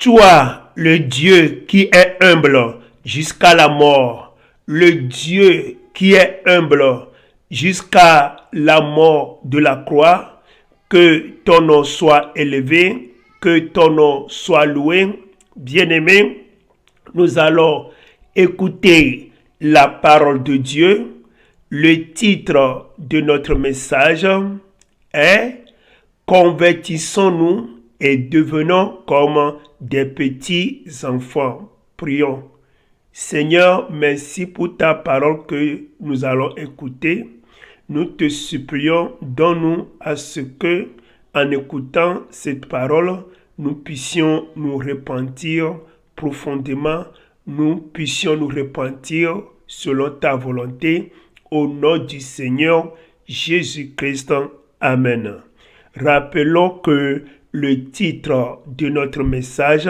Toi, le Dieu qui est humble jusqu'à la mort, le Dieu qui est humble jusqu'à la mort de la croix, que ton nom soit élevé, que ton nom soit loué. Bien-aimés, nous allons écouter la parole de Dieu. Le titre de notre message est « Convertissons-nous et devenons comme des petits enfants ». Prions. Seigneur, merci pour ta parole que nous allons écouter. Nous te supplions, donne-nous à ce que, en écoutant cette parole, nous puissions nous repentir profondément, nous puissions nous repentir selon ta volonté, au nom du Seigneur Jésus-Christ. Amen. Rappelons que le titre de notre message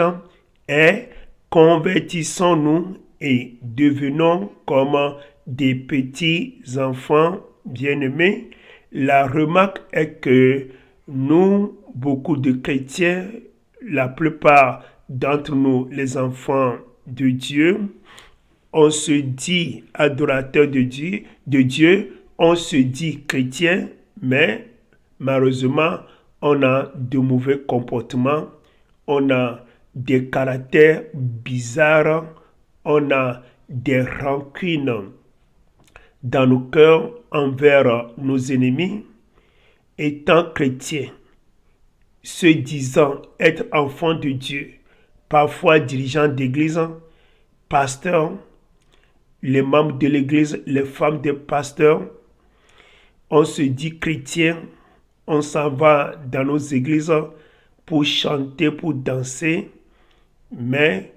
est « Convertissons-nous et devenons comme des petits enfants bien-aimés ». La remarque est que nous, beaucoup de chrétiens, la plupart d'entre nous, les enfants de Dieu, on se dit adorateur de Dieu, on se dit chrétien, mais malheureusement, on a de mauvais comportements, on a des caractères bizarres, on a des rancunes dans nos cœurs envers nos ennemis. Étant chrétien, se disant être enfant de Dieu, parfois dirigeant d'église, pasteur, les membres de l'église, les femmes des pasteurs, on se dit chrétien, on s'en va dans nos églises pour chanter, pour danser, mais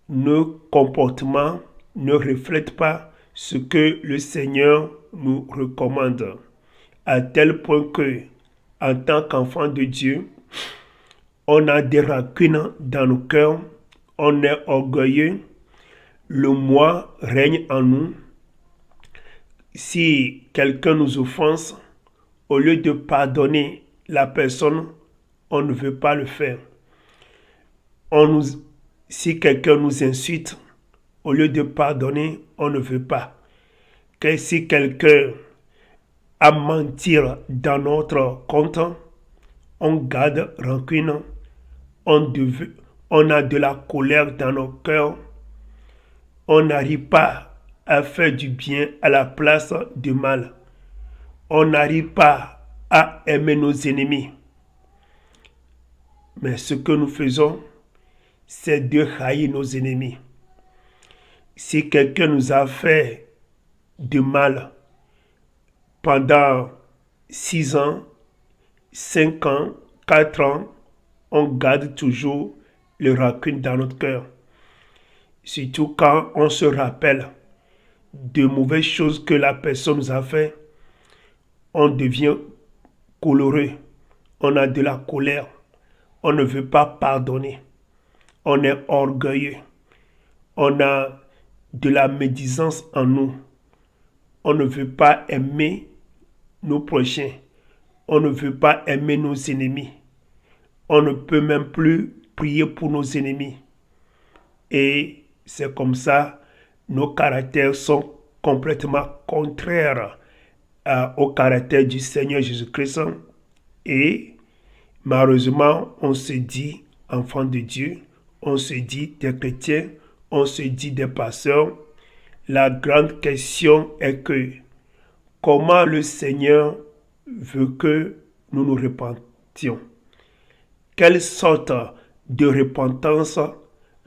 nos comportements ne reflètent pas ce que le Seigneur nous recommande. À tel point que, en tant qu'enfant de Dieu, on a des lacunes dans nos cœurs, on est orgueilleux, le moi règne en nous. Si quelqu'un nous offense, au lieu de pardonner la personne, on ne veut pas le faire. Si quelqu'un nous insulte, au lieu de pardonner, on ne veut pas. Que si quelqu'un a menti dans notre compte, on garde rancune, on a de la colère dans nos cœurs, on n'arrive pas à faire du bien à la place du mal. On n'arrive pas à aimer nos ennemis. Mais ce que nous faisons, c'est de haïr nos ennemis. Si quelqu'un nous a fait du mal pendant 6 ans, 5 ans, 4 ans, on garde toujours le rancune dans notre cœur. Surtout quand on se rappelle de mauvaises choses que la personne nous a fait, on devient coloré, on a de la colère, on ne veut pas pardonner, on est orgueilleux, on a de la médisance en nous, on ne veut pas aimer nos prochains, on ne veut pas aimer nos ennemis, on ne peut même plus prier pour nos ennemis. Et c'est comme ça, nos caractères sont complètement contraires au caractère du Seigneur Jésus-Christ. Et malheureusement, on se dit enfant de Dieu, on se dit des chrétiens, on se dit des pasteurs. La grande question est que comment le Seigneur veut que nous nous repentions? Quelle sorte de repentance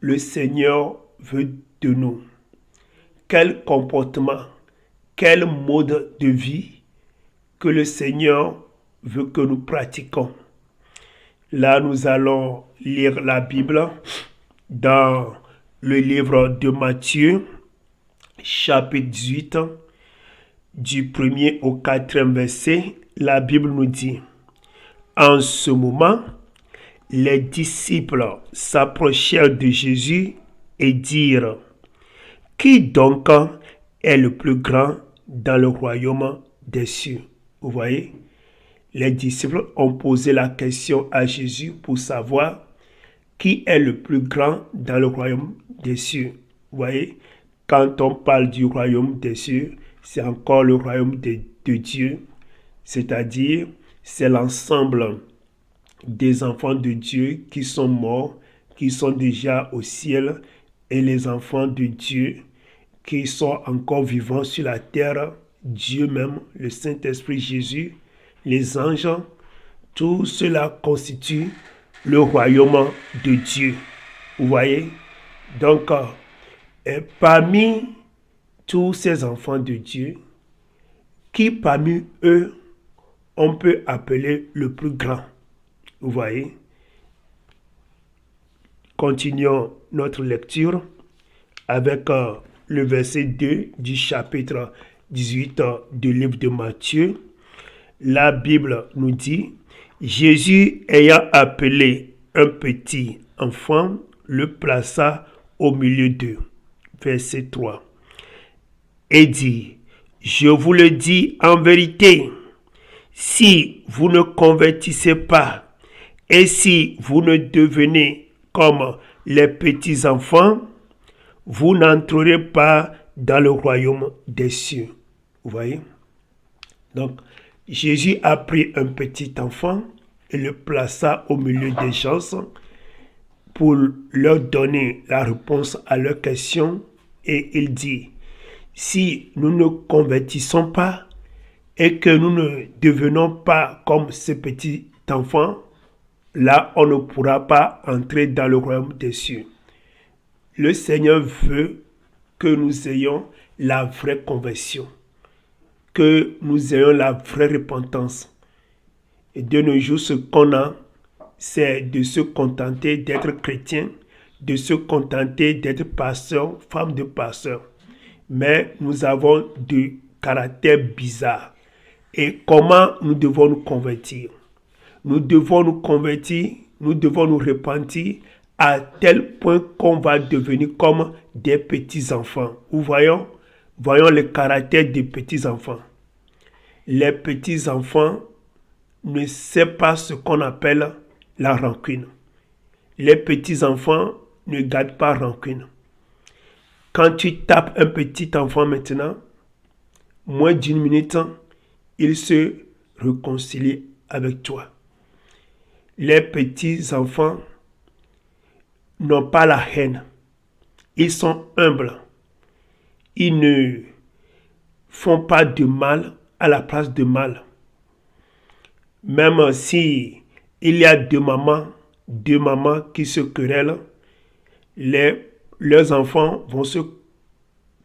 le Seigneur veut de nous? Quel comportement, quel mode de vie que le Seigneur veut que nous pratiquions? Là, nous allons lire la Bible dans le livre de Matthieu, chapitre 18, du 1er au 4e verset. La Bible nous dit: en ce moment, les disciples s'approchèrent de Jésus et dirent: qui donc est le plus grand dans le royaume des cieux? Vous voyez, les disciples ont posé la question à Jésus pour savoir qui est le plus grand dans le royaume des cieux. Vous voyez, quand on parle du royaume des cieux, c'est encore le royaume de Dieu, c'est-à-dire c'est l'ensemble des enfants de Dieu qui sont morts, qui sont déjà au ciel, et les enfants de Dieu qui sont encore vivants sur la terre, Dieu même, le Saint-Esprit Jésus, les anges, tout cela constitue le royaume de Dieu. Vous voyez? Donc, parmi tous ces enfants de Dieu, qui parmi eux on peut appeler le plus grand? Vous voyez? Continuons notre lecture avec le verset 2 du chapitre 18 du livre de Matthieu. La Bible nous dit, Jésus ayant appelé un petit enfant, le plaça au milieu d'eux. Verset 3. Et dit, je vous le dis en vérité, si vous ne convertissez pas et si vous ne devenez comme les petits enfants, vous n'entrerez pas dans le royaume des cieux. Vous voyez? Donc, Jésus a pris un petit enfant et le plaça au milieu des gens pour leur donner la réponse à leurs questions. Et il dit, si nous ne convertissons pas et que nous ne devenons pas comme ce petit enfant, là, on ne pourra pas entrer dans le royaume des cieux. Le Seigneur veut que nous ayons la vraie conversion, que nous ayons la vraie repentance. Et de nos jours, ce qu'on a, c'est de se contenter d'être chrétien, de se contenter d'être pasteur, femme de pasteur. Mais nous avons du caractère bizarre. Et comment nous devons nous convertir? Nous devons nous convertir, nous devons nous repentir à tel point qu'on va devenir comme des petits-enfants. Ou voyons le caractère des petits-enfants. Les petits-enfants ne savent pas ce qu'on appelle la rancune. Les petits-enfants ne gardent pas rancune. Quand tu tapes un petit enfant maintenant, moins d'une minute, il se réconcilie avec toi. Les petits-enfants n'ont pas la haine. Ils sont humbles. Ils ne font pas de mal à la place de mal. Même si il y a deux mamans qui se querellent, leurs enfants vont se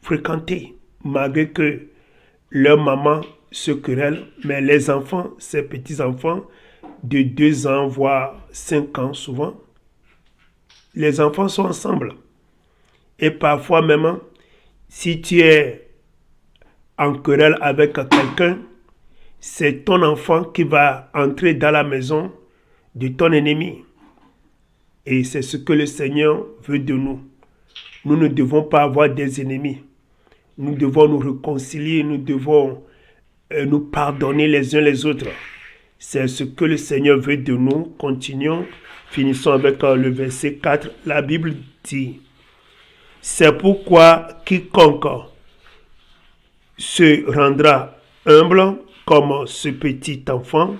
fréquenter malgré que leur maman se querelle, mais les enfants, ces petits-enfants de 2 ans, voire 5 ans souvent, les enfants sont ensemble. Et parfois même, si tu es en querelle avec quelqu'un, c'est ton enfant qui va entrer dans la maison de ton ennemi. Et c'est ce que le Seigneur veut de nous. Nous ne devons pas avoir des ennemis. Nous devons nous réconcilier, nous devons nous pardonner les uns les autres. C'est ce que le Seigneur veut de nous. Continuons, finissons avec le verset 4. La Bible dit, c'est pourquoi quiconque se rendra humble comme ce petit enfant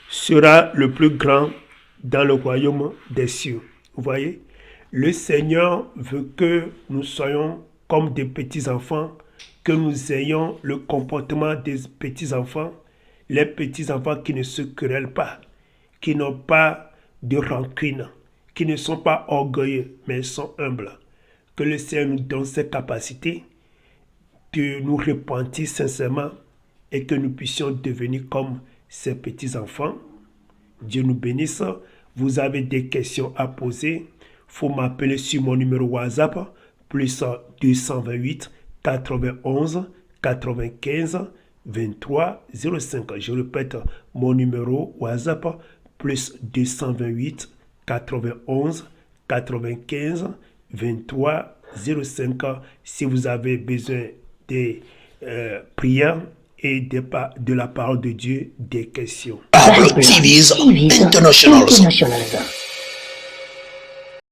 sera le plus grand dans le royaume des cieux. Vous voyez, le Seigneur veut que nous soyons comme des petits enfants, que nous ayons le comportement des petits enfants, les petits enfants qui ne se querellent pas, qui n'ont pas de rancune, qui ne sont pas orgueilleux, mais sont humbles. Que le Seigneur nous donne ces capacités de nous repentir sincèrement et que nous puissions devenir comme ces petits enfants. Dieu nous bénisse. Vous avez des questions à poser, il faut m'appeler sur mon numéro WhatsApp, plus 228 91 95 23 05. Je répète mon numéro WhatsApp, plus 228 91 95 23 05. Si vous avez besoin des prières et de la parole de Dieu, des questions. TV's International.